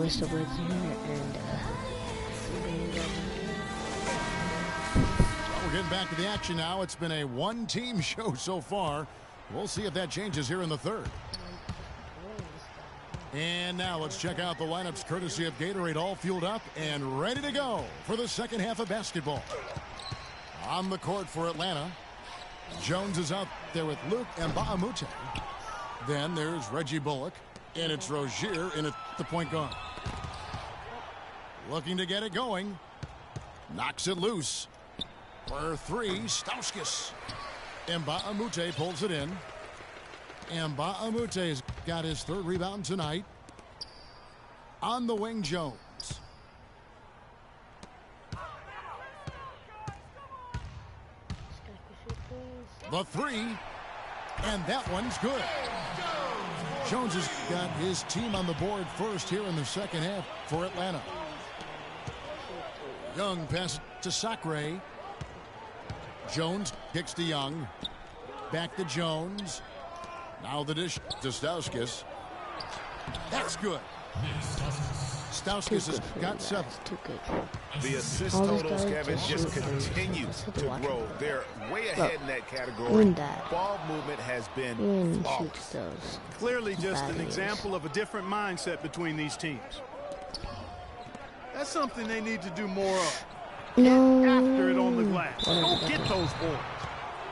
list of words here, and We're getting back to the action now. It's been a one-team show so far. We'll see if that changes here in the third. And now let's check out the lineups courtesy of Gatorade, all fueled up and ready to go for the second half of basketball. On the court for Atlanta, Jones is out there with Luke Mbamute. Then there's Reggie Bullock, and it's Rozier in at the point guard. Looking to get it going. Knocks it loose. For three, Stauskas. Mbamute pulls it in. Mbamute has got his third rebound tonight. On the wing, Jones. The three, and that one's good. Jones has got his team on the board first here in the second half for Atlanta. Young passes to Sacre. Jones kicks to Young. Back to Jones. Now the dish to Stauskas. That's good. Stauskas has got 7. too good. The assist totals, Kevin, just continue to grow. They're way ahead in that category. Win that. Ball movement has been Win flawless. shoots those. Clearly just an That is. example of a different mindset between these teams. That's something they need to do more of. No. After it on the glass. Don't get those boards.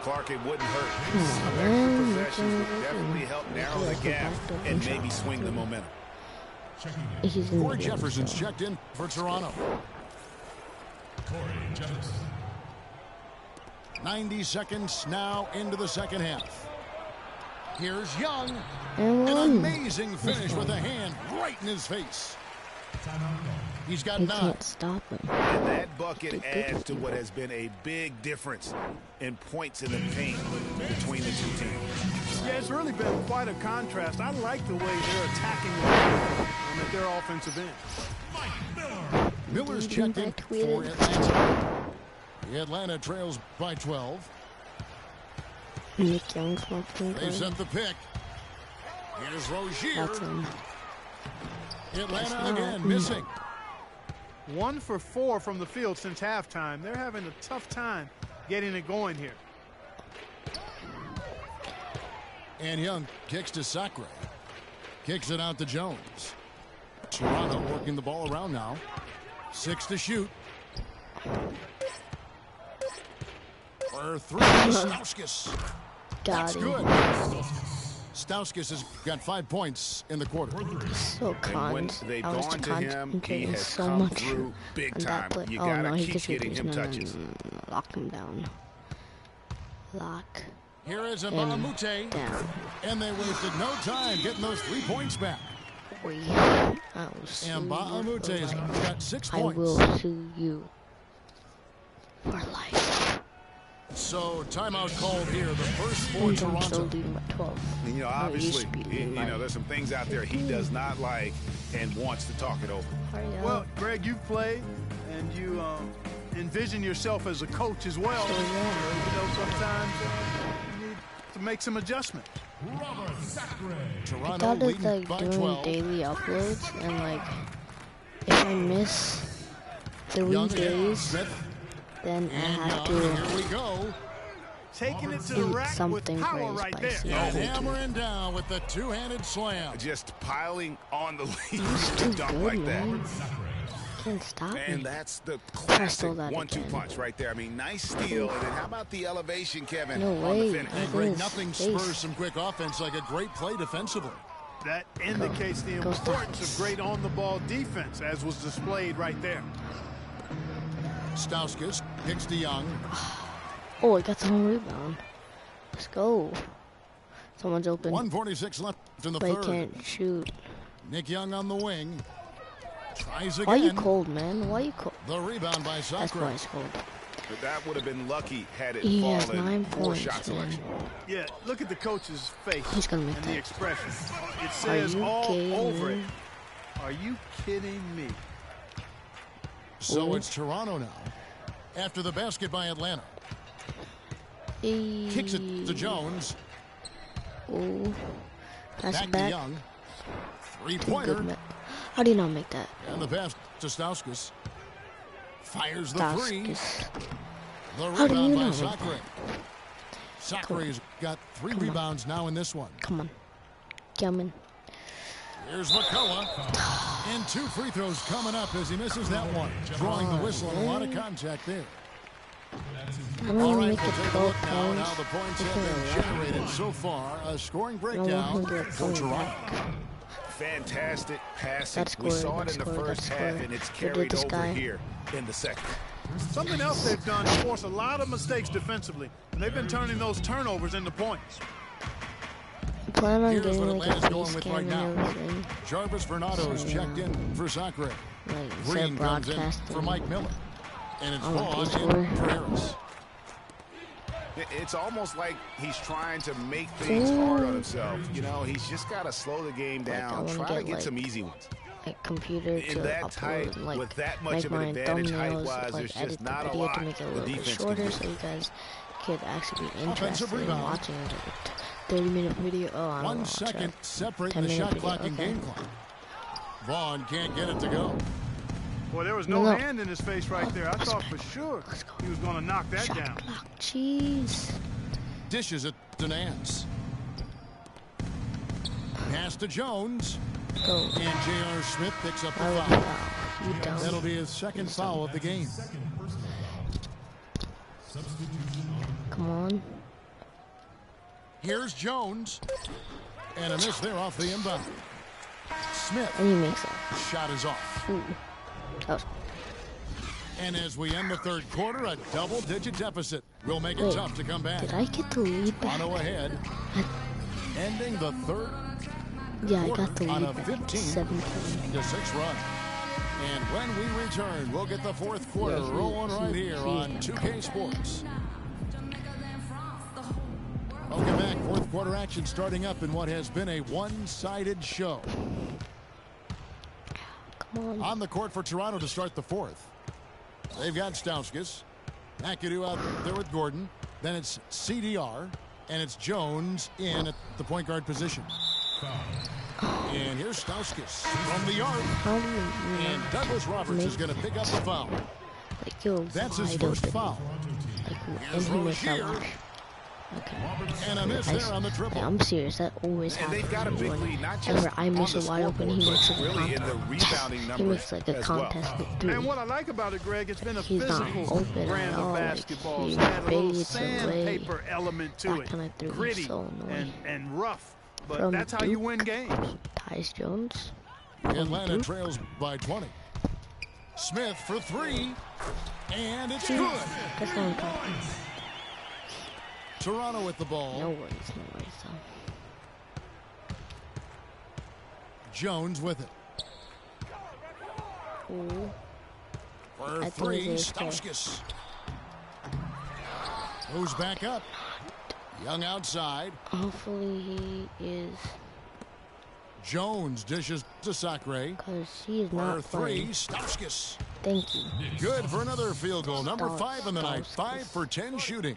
Clark, it wouldn't hurt. Some extra possessions would definitely help narrow the gap and maybe swing the momentum. He's in Corey the Jefferson's checked in for Toronto. 90 seconds now into the second half. Here's Young. And An one. amazing finish with a hand right in his face. He's got He 9. can't stop him. And that bucket adds to what has been a big difference in points in the paint between the two teams. Yeah, it's really been quite a contrast. I like the way they're attacking the ball at their offensive end. Miller's Didn't checked in I tweet for it? Atlanta. The Atlanta trails by 12. Nick Young's my point They guard. sent the pick. Here's Rozier. That's him. Atlanta not. again missing. 1 for 4 from the field since halftime. They're having a tough time getting it going here. And Young kicks to Sacre. Kicks it out to Jones. Toronto working the ball around now. 6 to shoot. For 3, Stauskas. Got That's him. good. Stauskas has got 5 points in the quarter. So And when cons. they've I was gone to him, he concentrating has so come much through big on time. that play. You Oh gotta no, he keep gets getting him touches. Lock him down. Lock Here is him Mbamute. down. And they wasted no time getting those 3 points back. I will sue And you for Mbamute has life. got 6 I points. will sue you for life. So timeout called here. The first for And I'm still Toronto. leading by 12. You know, Oh, it used obviously, to be you leading know, by there's some things out there he does not like and wants to talk it over. Hurry up. Well, Greg, you've played and you envision yourself as a coach as well. So, yeah. You know, sometimes you need to make some adjustments. I Toronto thought it's leading like by doing 12. daily uploads, and like if I miss 3 Young again. days, Smith. then I And have Young. to Here we go. Taking it to the eat rack with something power very right there. spicy. And hammering down with the two-handed slam. Just piling on the lead He's to too dunk good, like that. man. Can't stop And me. that's the I stole classic that 1-2 again. punch right there. I mean, nice steal. And then how about the elevation, Kevin, No on way. the finish? And Look Greg, at his nothing face. spurs some quick offense like a great play defensively. That indicates the Go importance Stars. of great on-the-ball defense, as was displayed right there. Stauskas kicks to Young. Oh, I got the home rebound. Let's go. Someone's open, 1:46 left in the but he third. can't shoot. Nick Young on the wing. Tries Why you again. cold, man? Why you cold? The rebound by That's Sacre. why it's cold. But that would have been lucky had it He has fallen 9 for points, shot man. selection. Yeah, look at the coach's face He's gonna make and that. the expression. It says you all kidding over me? it. Are you kidding me? So Ooh. it's Toronto now. After the basket by Atlanta. Hey. Kicks it to Jones. Oh, that's Back to back. Young. Too Three-pointer. good, man. How do you not make that? And the pass to Stauskas. Fires the three. Stauskas. The How do you rebound by know? Sacre. Sacre's got 3 rebounds now in this one. Come on. Come in. Here's McCullough. And 2 free throws coming up as he misses that one. Drawing the whistle and a lot of contact there. I don't All even right, make we'll it take a 12 look now at points. how the points Okay, have been generated so far. A scoring breakdown for Toronto. Fantastic passing. That We scored, saw it that in the scored, that first half, scored. and it's They did carried this over guy. here in the second. Something else they've done is force a lot of mistakes defensively, and they've been turning those turnovers into points. Plan on Here's getting what like Atlanta's a going face with cam right and now. everything. Jarvis Vernado's checked in for Sacre. Like, instead Green of comes in broadcasting. for Mike Miller. And it's I want Vaughn this in score. for Harris. It's almost like he's trying to make things hard on himself. You know, he's just got to slow the game I down, wanna try to get, get like, some easy ones. Like computer In to that upload tight, and like with that much make of an my advantage thumbnails, height-wise, like there's edit just the not a video lot to make it a the little bit defense can shorter do. so you guys could actually be Offensive interested in rebound. watching like a 30-minute video. Oh, I don't 1 know. second separating the 10-minute shot video, clock and okay. game clock. Vaughn can't get it to go. Boy, there was no No. hand in his face right there. I thought for sure Let's go. he was going to knock that Shot down. clock. Jeez. Dishes it to Nance. Pass to Jones. Go. And J.R. Smith picks up the I would foul. foul. You That'll don't. be his second foul of the game. Come on. Here's Jones. And a miss there off the inbound. Smith. And he makes it. Shot is off. Ooh. That was And as we end the third quarter, a double-digit deficit will make it Wait, tough to come back. Did I get the lead back? Toronto ahead. Ending the third Yeah, I quarter got the on lead a back. 15 7 point. to 6 run. And when we return, we'll get the fourth quarter Yeah, rolling right here on 2K Sports. Welcome back. Fourth quarter action starting up in what has been a one-sided show. Come on. On the court for Toronto to start the fourth. They've got Stauskas. McAdoo out there with Gordon. Then it's CDR. And it's Jones in at the point guard position. And here's Stauskas from the arc. How do you And Douglas Roberts is going to pick up the foul. like yo? That's his wide first open. foul. Like, and Here's he missed that Rozier. one. Okay. And a miss there on the triple. I'm serious. That always And happens. they've got a big when lead, not just whenever I on miss the a wide open, he scoreboard, makes but a really in the rebounding he numbers makes like a as well. contest with 3. And what I like about it, Greg, it's been a He's not physical open brand at of all. Like, basketball. he It's had a little fades away. sandpaper element to That it. kinda threw me Gritty so annoying. and rough. But From that's how you Duke. win games. Tyus Jones. Atlanta Duke. trails by 20. Smith for 3. And it's good. That's not important. Toronto with the ball. No worries, no worries. Jones with it. Ooh. For I think 3, it's okay. Stauskas. Moves back up. Young outside. Hopefully he is, Jones dishes to Sacre. because he is For not 3, playing. Stauskas. Thank you. Good for another field goal. Number 5 in the night. Stauskas. 5 for 10 shooting.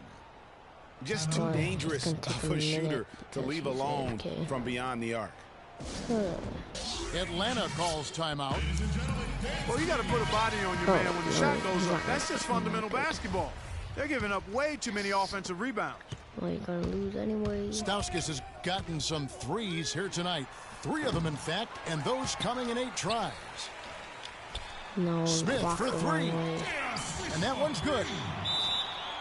Just too Alright, dangerous it's gonna take of a a shooter minute to because leave he's alone AFK. from beyond the arc. Atlanta calls timeout. Well, you got to put a body on your Oh, man when the no, shot goes he's up. not. That's just fundamental basketball. They're giving up way too many offensive rebounds. Well, you're gonna lose anyway. Stauskas has gotten some threes here tonight. 3 of them, in fact, and those coming in 8 tries. No, Smith walk for the 3. wrong way. And that one's good.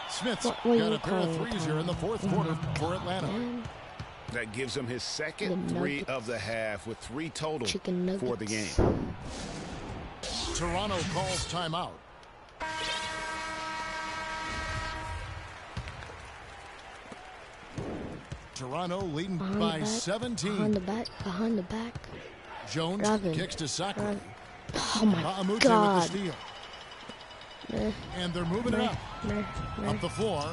Smith's What were got you a pair of calling threes here in the fourth quarter for Atlanta. Man, That gives him his second The 3 Nuggets. of the half with 3 total chicken nuggets. for the game. Toronto calls timeout. Toronto leading Behind by the back, 17. Behind the back, behind the back. Jones Robin. kicks to Sacre. Robin. Oh my Ma'amute with the God. steal. Meh, And they're moving it meh, up. meh, meh. Up the floor.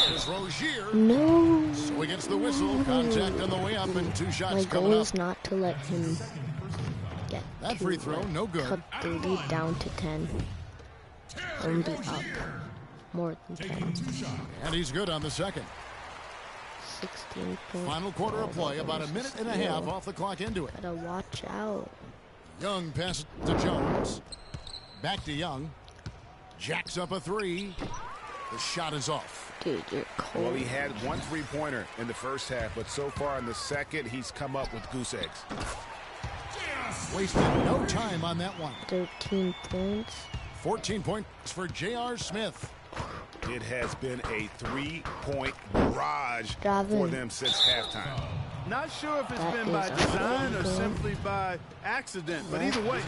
Here's Rozier. No. So he gets the whistle. Contact on the way up and 2 My shots goal coming up. is not to let him get That to, free throw, like, no good. cut the lead down to 10. And be up more than 10. And he's good on the second. 16 points. Final quarter of play. About a minute and a half off the clock into it. Gotta watch out. Young passes to Jones. Back to Young. Jacks up a three. The shot is off. Dude, you're cold. Well, he had one three-pointer in the first half, but so far in the second, he's come up with goose eggs. Wasted no time on that one. 13 points. 14 points for J.R. Smith. It has been a three-point barrage for them since halftime. Not sure if it's That been by is a design or good simply by accident, but either way,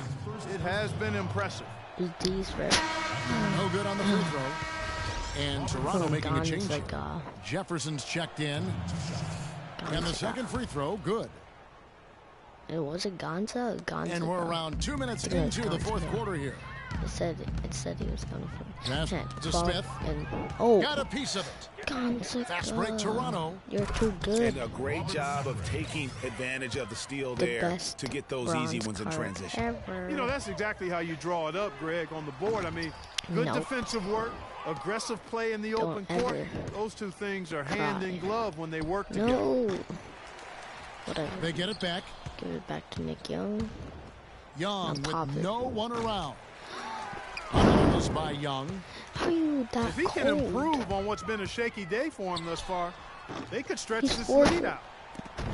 it has been impressive. These right. No good on the free throw. And Toronto making a change. Like, Jefferson's checked in. And the second free throw, good. it was a Gonza. And we're around 2 minutes into the fourth quarter here. It said he was coming from Pass 10, to 12, Smith. and Got a piece of it. Gonzaga. Fast break, Toronto. You're too good. And a great job of taking advantage of the steal The there best to get those easy bronze ones in card transition. ever. You know, that's exactly how you draw it up, Greg, on the board. I mean, good Nope. defensive work, aggressive play in the Don't open court. ever Those two things are hand in glove when they work together. No. Whatever. They get it back. Give it back to Nick Young. Young Now pop with it. no one around. Almost by Young. How are you that If he can cold? improve on what's been a shaky day for him thus far, they could stretch He's this 40. lead out.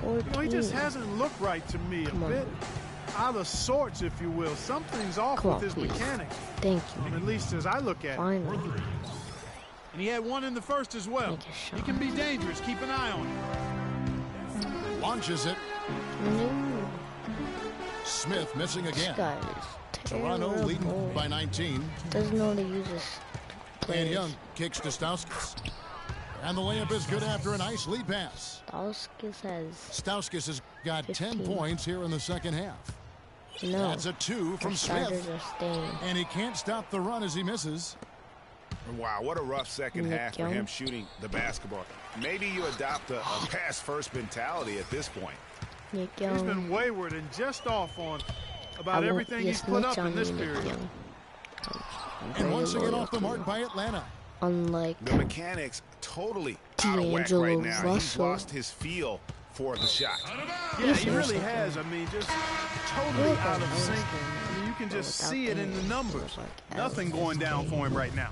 You know, he just 14. hasn't looked right to me. Come A on. bit out of sorts, if you will. Something's off Come with on, his please. mechanics, Thank you. at least as I look at it. Finally. And he had one in the first as well. Make a shot. He can be dangerous. Keep an eye on him. Launches it. No. Smith missing This again. guy is Toronto leading terrible. by 19. Doesn't know to use his And plays. Young kicks to Stauskas. And the layup is good after a nice lead pass. Stauskas has Stauskas has got 10 15. points here in the second half. no. That's a 2 from The starters Smith. are staying. And he can't stop the run as he misses. Wow, what a rough second Nick half for Young. him shooting the basketball. Maybe you adopt a pass-first mentality at this point. Nick He's Young. been wayward and just off on about I won't everything be a he's put snitch up on in this you, Nick period. Young. I'm And very once again loyal off the to mark you. by Atlanta. Unlike The mechanics totally out of whack D'Angelo right now. He's Russell. lost his feel for the shot. Yeah, he Yes, really yes, has. I mean, just totally Look out at of those sync. games. I mean, you can just Without see it in the D'Angelo, numbers. like Nothing going down for him right now.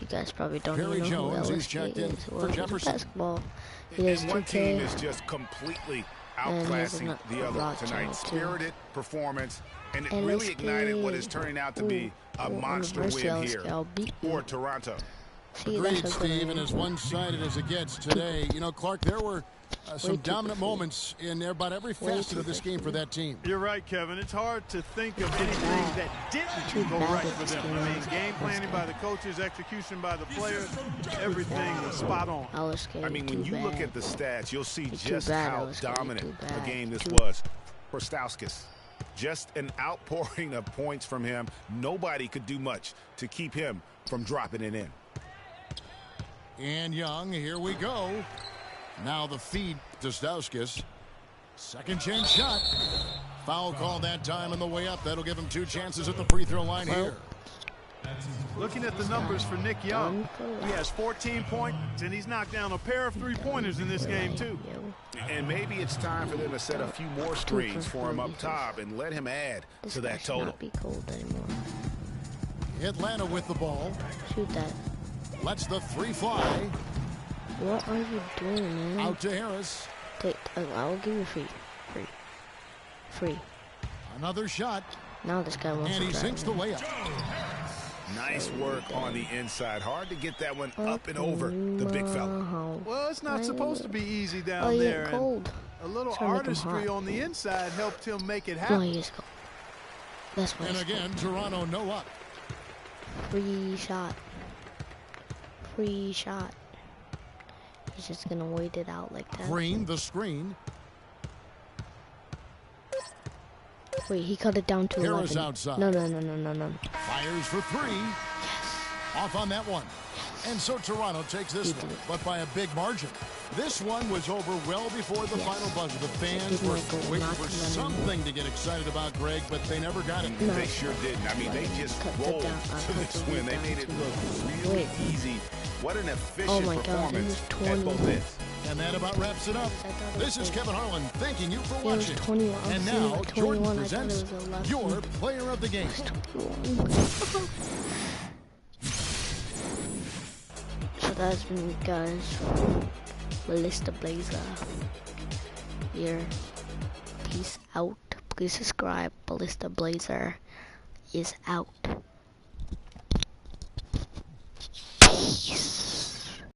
you guys probably don't Perry even know Jones, who he's checked LSK in is. for Well, he's a Jefferson. basketball. He does And one team 2K. is just completely And he has outclassing a the other rock tonight. channel, too. Spirited performance, and it LSK. really ignited what is turning out to be a Ooh, monster University win LSK, here I'll beat you. for Toronto. See, Agreed, that's a good Steve, one. and as one-sided as it gets today. You know, Clark, there were some Way too dominant quickly. moments in about every Way facet too of this game for that team. You're right, Kevin. It's hard to think of anything bad. that Too didn't go bad right at for this them. game. I mean, game planning by the coaches, execution by the players, everything was spot on. LSK, I mean, when too you look bad. at the stats, you'll see Too just bad, how LSK, dominant too a bad. game this Too- was for Stauskas. Just an outpouring of points from him. Nobody could do much to keep him from dropping it in. And Young, here we go. Now the feed to Stauskas. Second chance shot. Foul call that time on the way up. That'll give him 2 chances at the free throw line here. Looking at the numbers for Nick Young, he has 14 points, and he's knocked down a pair of three-pointers in this game, too. And maybe it's time for them to set a few more screens for him up top and let him add This to guy that should total. not be cold anymore. Atlanta with the ball. Shoot that. Lets the 3 fly. What are you doing, man? Out to Harris. Take, I'll give you free. Free. Another shot. Now this guy wants And to he drive sinks the me. layup. Nice work on the inside. Hard to get that one up and over the big fella. Well, it's not supposed to be easy Oh, down he there. ain't and cold. a little Trying to make him artistry hot. on the inside helped him make it No, happen. he is cold. That's why And he's again, Toronto no up. cold. Free shot. Free shot. He's just gonna wait it out like that. Green, the screen. Wait, he cut it down to Harris 11. outside. No. Fires for 3. Off on that one. And so Toronto takes this He one, did. but by a big margin. This one was over well before the Yes. final buzzer. The fans Did were not go waiting not for to them. something to get excited about, Greg, but they never got it. No. They sure didn't. I mean, they just Cut the rolled down- to cut this the win. They down made it to look the- really Wait. easy. What an efficient Oh my God, he performance was at 20. both ends. And that about wraps it up. This is Kevin Harlan thanking you for It was watching. 21. And I was now, like 21. Jordan I thought it presents was 11. your player of the game. So that's been me, guys. Ballista Blazer here. Peace out. Please subscribe. Ballista Blazer is out.